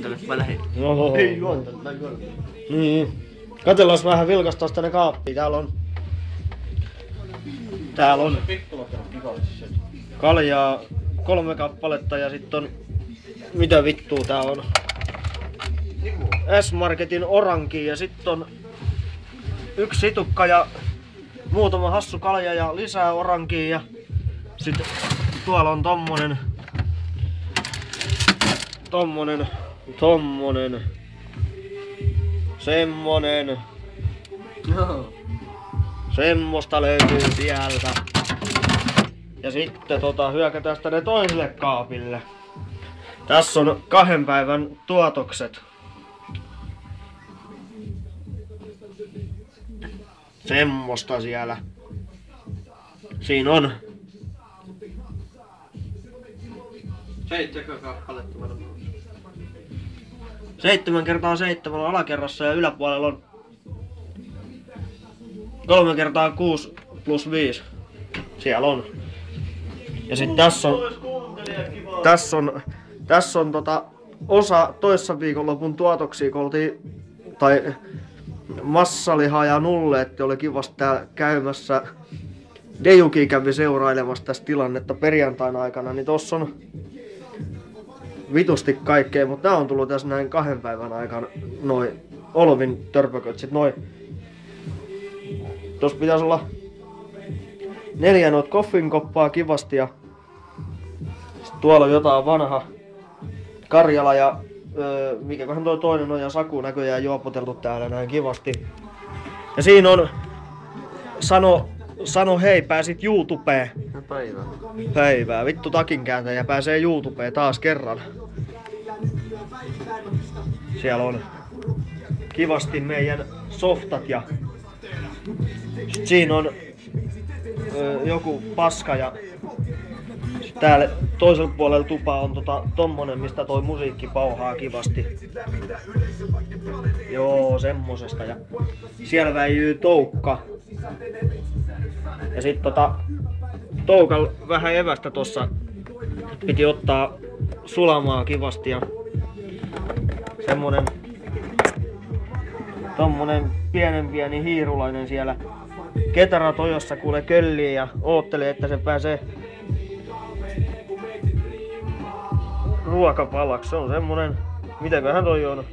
juontelet vai lähi? No. Ei juontelet, mä juontelet. Niin. Katellaan vähän vilkastaa tänne kaappiin. Täällä on kaljaa 3 kappaletta ja sitten on... Mitä vittua tää on? S-Marketin oranki ja sitten on 1 situkka ja muutama hassu kalja ja lisää orankia ja sitten tuolla on tommonen, semmonen. Semmosta löytyy sieltä. Ja sitten hyökätään tänne toiselle kaapille. Tässä on 2 päivän tuotokset. Semmosta siellä. Siinä on 7 kappaletta varmaan. 7 kertaa 7 on alakerrassa ja yläpuolella on 3 kertaa 6 plus 5. Siellä on. Ja sit tässä on osa toissa viikonlopun tuotoksia, kun oltiin massaliha ja nulleetti oli kivasti täällä käymässä. Dejuki kävi seurailemassa tästä tilannetta perjantaina aikana, niin tossa on vitusti kaikkea, mutta nää on tullut tässä näin 2 päivän aikana noi Olvin törpökötsit, noi. Tossa pitäisi olla 4 noit koffinkoppaa kivasti ja sit tuolla on jotain vanha Karjala ja mikäköhän toi toinen on ja Saku näköjään juopoteltu täällä näin kivasti. Ja siinä on Sano hei, pääsit YouTubeen. No päivää. Päivää. Vittu takinkääntäjä pääsee YouTubeen taas kerran. Siellä on kivasti meidän softat ja sit siinä on joku paska ja täällä toisella puolella tupaa on tommonen, mistä toi musiikki pauhaa kivasti. Joo, semmosesta. Ja siellä väijyy toukka. Ja sit toukal vähän evästä tossa piti ottaa sulamaa kivasti ja tommonen pieni hiirulainen siellä ketara tojossa kuule köllii ja oottelee, että se pääsee ruokapalaksi. Se on semmonen, mitenköhän toi on?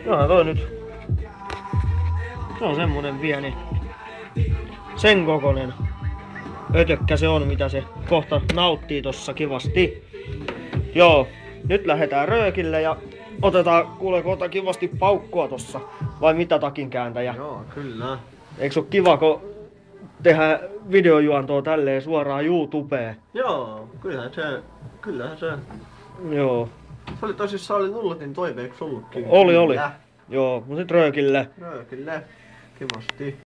Johan toi nyt. Se on semmonen pieni, sen kokonen ötökkä se on, mitä se kohta nauttii tossa kivasti. Joo, nyt lähdetään röökille ja otetaan, kuule kivasti paukkua tossa. Vai mitä takinkääntäjä? Joo, kyllä. Eiks oo kiva, kun tehdään videojuontoa tälleen suoraan YouTubeen? Joo, kyllähän se. Joo. Se oli tosissaan nulletin toiveeksi ollutkin. Oli. Joo, mut sit röökille. Röökille. Kivasti.